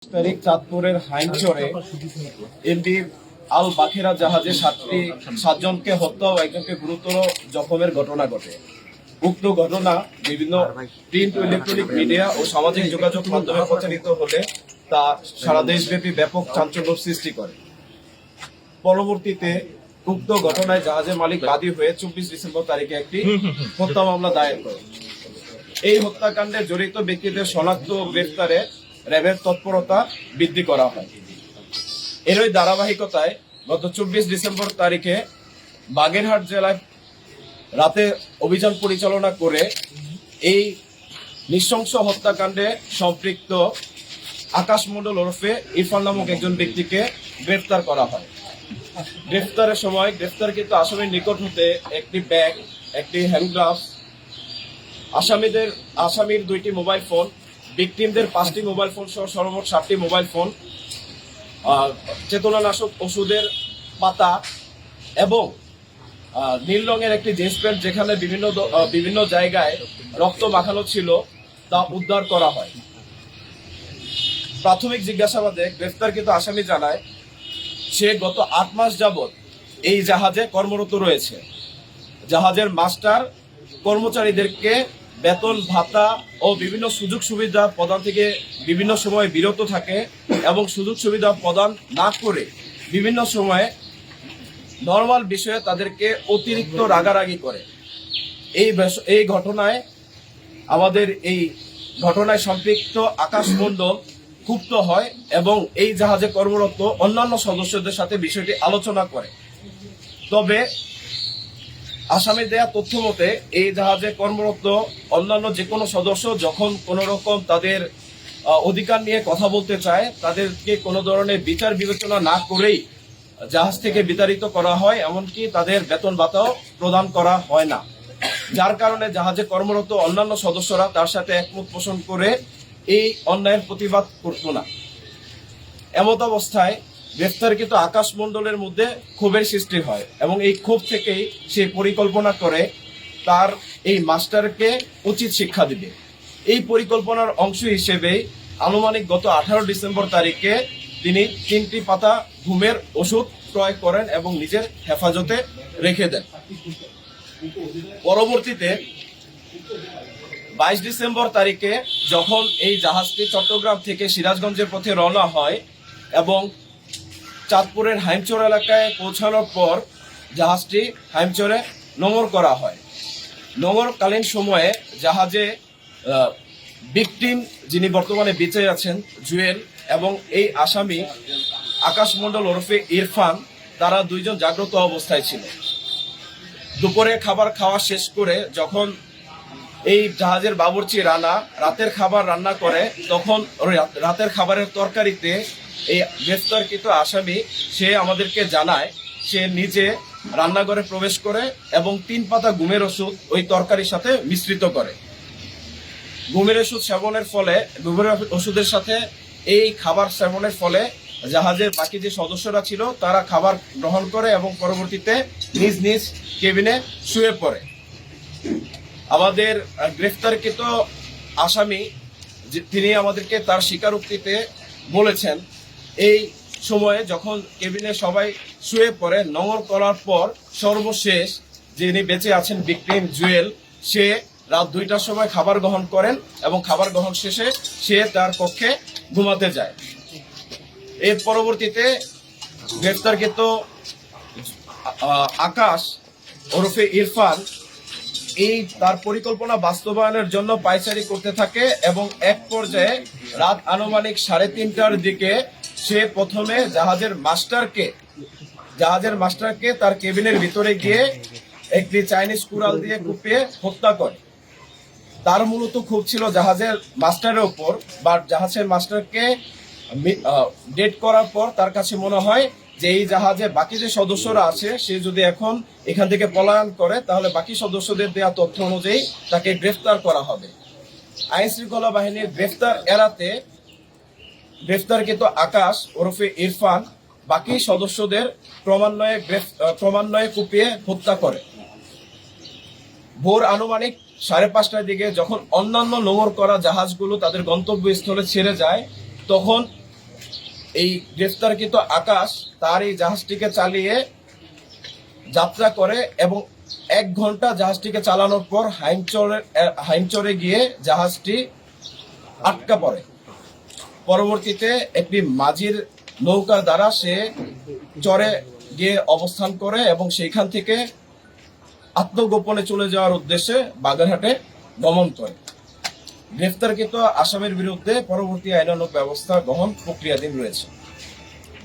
তারিখ চাঁদপুরের হাইমচরে এমভি আল বাখেরা জাহাজে সাতজনকে হত্যা ও একজনকে গুরুতর জখমের ঘটনা ঘটে। উক্ত ঘটনা বিভিন্ন প্রিন্ট ও ইলেকট্রনিক মিডিয়া ও সামাজিক যোগাযোগ মাধ্যমে প্রচারিত হলে তা সারা দেশব্যাপী ব্যাপক চাঞ্চল্য সৃষ্টি করে। পরবর্তীতে উক্ত ঘটনায় জাহাজের মালিক বাদী হয়ে 24 ডিসেম্বর তারিখে একটি হত্যা মামলা দায়ের করে। এই হত্যাকাণ্ডে জড়িত ব্যক্তিদের শনাক্ত ও গ্রেফতারে র্যাবের তৎপরতা বৃদ্ধি করা হয়। এরই ধারাবাহিকতায় গত 24 ডিসেম্বর তারিখে বাগেরহাট জেলায় রাতে অভিযান পরিচালনা করে এই নৃশংস হত্যাকাণ্ডে সম্পৃক্ত আকাশ মণ্ডল ওরফে ইরফান নামক একজন ব্যক্তিকে গ্রেফতার করা হয়। গ্রেফতারের সময় গ্রেফতারকৃত আসামির নিকট হতে একটি ব্যাগ, একটি হ্যান্ডগ্লাভস, আসামির 2টি মোবাইল ফোন, ভিকটিমদের 5টি মোবাইল ফোন সহ সর্বমোট 7টি মোবাইল ফোন, চেতনানাশক ওষুধের পাতা এবং নীল রঙের একটি জিন্স প্যান্ট যেখানে বিভিন্ন জায়গায় রক্ত মাখানো ছিল তা উদ্ধার করা হয়। প্রাথমিক জিজ্ঞাসাবাদে গ্রেফতারকৃত আসামি জানায় সে গত 8 মাস যাবৎ এই জাহাজে কর্মরত রয়েছে। জাহাজের মাস্টার কর্মচারীদেরকে বেতন ভাতা ও বিভিন্ন সুযোগ সুবিধা প্রদান থেকে বিভিন্ন সময় বিরত থাকে এবং সুযোগ সুবিধা প্রদান না করে বিভিন্ন সময়ে নর্মাল বিষয়ে তাদেরকে অতিরিক্ত রাগারাগি করে। এই ঘটনায় সম্পৃক্ত আকাশ মণ্ডল ক্ষুব্ধ হয় এবং এই জাহাজে কর্মরত অন্যান্য সদস্যদের সাথে বিষয়টি আলোচনা করে। তবে আসামি দেয়া তথ্য মতে এই জাহাজে কর্মরত অন্যান্য যে কোনো সদস্য যখন কোনো রকম তাদের অধিকার নিয়ে কথা বলতে চায় তাদেরকে কোনো ধরনের বিচার বিবেচনা না করেই জাহাজ থেকে বিতাড়িত করা হয়, এমনকি তাদের বেতন ভাতাও প্রদান করা হয় না। যার কারণে জাহাজে কর্মরত অন্যান্য সদস্যরা তার সাথে একমত পোষণ করে এই অন্যায়ের প্রতিবাদ করত না। এমত অবস্থায় গ্রেফতারকৃত আকাশ মণ্ডলের মধ্যে ক্ষোভের সৃষ্টি হয় এবং এই ক্ষোভ থেকেই সে পরিকল্পনা করে তার এই মাস্টারকে উচিত শিক্ষা দিবে। এই পরিকল্পনার অংশ হিসেবে আনুমানিক গত 18 ডিসেম্বর তারিখে তিনি 3টি পাতা ঘুমের ওষুধ ক্রয় করেন এবং নিজের হেফাজতে রেখে দেন। পরবর্তীতে 22 ডিসেম্বর তারিখে যখন এই জাহাজটি চট্টগ্রাম থেকে সিরাজগঞ্জের পথে রওনা হয় এবং চাঁদপুরের হাইমচর এলাকায় পৌঁছানোর পর জাহাজটি হাইমচরে নোঙর করা হয়। নোঙরকালীন সময়ে জাহাজে ভিকটিম যিনি বর্তমানে বেঁচে আছেন জুয়েল এবং এই আসামি আকাশ মণ্ডল ওরফে ইরফান, তারা দুইজন জাগ্রত অবস্থায় ছিল। দুপুরে খাবার খাওয়া শেষ করে যখন এই জাহাজের বাবুর্চি রানা রাতের খাবার রান্না করে তখন রাতের খাবারের তরকারিতে এই গ্রেফতারকৃত আসামি সে আমাদেরকে জানায় সে নিজে রান্নাঘরে প্রবেশ করে এবং 3 পাতা ঘুমের ওষুধ ওই তরকারির সাথে মিশ্রিত করে। ঘুমের ওষুধের সাথে এই খাবার সেবনের ফলে জাহাজের বাকি যে সদস্যরা ছিল তারা খাবার গ্রহণ করে এবং পরবর্তীতে নিজ নিজ কেবিনে শুয়ে পড়ে। আমাদের গ্রেফতারকৃত আসামি তিনি আমাদেরকে তার স্বীকারোক্তিতে বলেছেন এই সময়ে যখন কেবিনে সবাই শুয়ে পড়ে নোঙর করার পর সর্বশেষ যিনি বেঁচে আছেন ভিকটিম জুয়েল, সে রাত 2টার সময় খাবার গ্রহণ করেন এবং খাবার গ্রহণ শেষে সে তার কক্ষে ঘুমাতে যায়। এর পরবর্তীতে গ্রেফতারকৃত আকাশ ওরফে ইরফান তার পরিকল্পনা বাস্তবায়নের জন্য পায়চারি করতে থাকে এবং এক পর্যায়ে রাত আনুমানিক 3:30টার দিকে সে প্রথমে জাহাজের মাস্টারকে তার কেবিনের ভিতরে গিয়ে একটি চাইনিজ কুড়াল দিয়ে কুপিয়ে হত্যা করে। তার মূলত ক্ষোভ ছিল জাহাজের মাস্টারের উপর, বা জাহাজের মাস্টারকে ডেট করার পর তার কাছে মনে হয় যে এই জাহাজে বাকি যে সদস্যরা আছে সে যদি এখন এখান থেকে পলায়ন করে তাহলে বাকি সদস্যদের দেওয়া তথ্য অনুযায়ী তাকে গ্রেফতার করা হবে। আইন শৃঙ্খলা বাহিনীর গ্রেফতার এড়াতে গ্রেফতারকৃত আকাশ ওরফে ইরফান বাকি সদস্যদের ক্রমান্বয়ে কুপিয়ে হত্যা করে। ভোর আনুমানিক 5:30টার দিকে যখন অন্যান্য নোঙর করা জাহাজগুলো তাদের গন্তব্যস্থলে ছেড়ে যায় তখন এই গ্রেফতারকৃত আকাশ তার এই জাহাজটিকে চালিয়ে যাত্রা করে এবং 1 ঘন্টা জাহাজটিকে চালানোর পর হাইমচরে গিয়ে জাহাজটি আটকা পড়ে। পরবর্তীতে একটি মাঝির নৌকার দ্বারা সে চরে গিয়ে অবস্থান করে এবং সেইখান থেকে আত্মগোপনে চলে যাওয়ার উদ্দেশ্যে বাগেরহাটে গমন করে। গ্রেফতারকৃত আসামির বিরুদ্ধে পরবর্তী আইনানুগ ব্যবস্থা গ্রহণ প্রক্রিয়াধীন রয়েছে।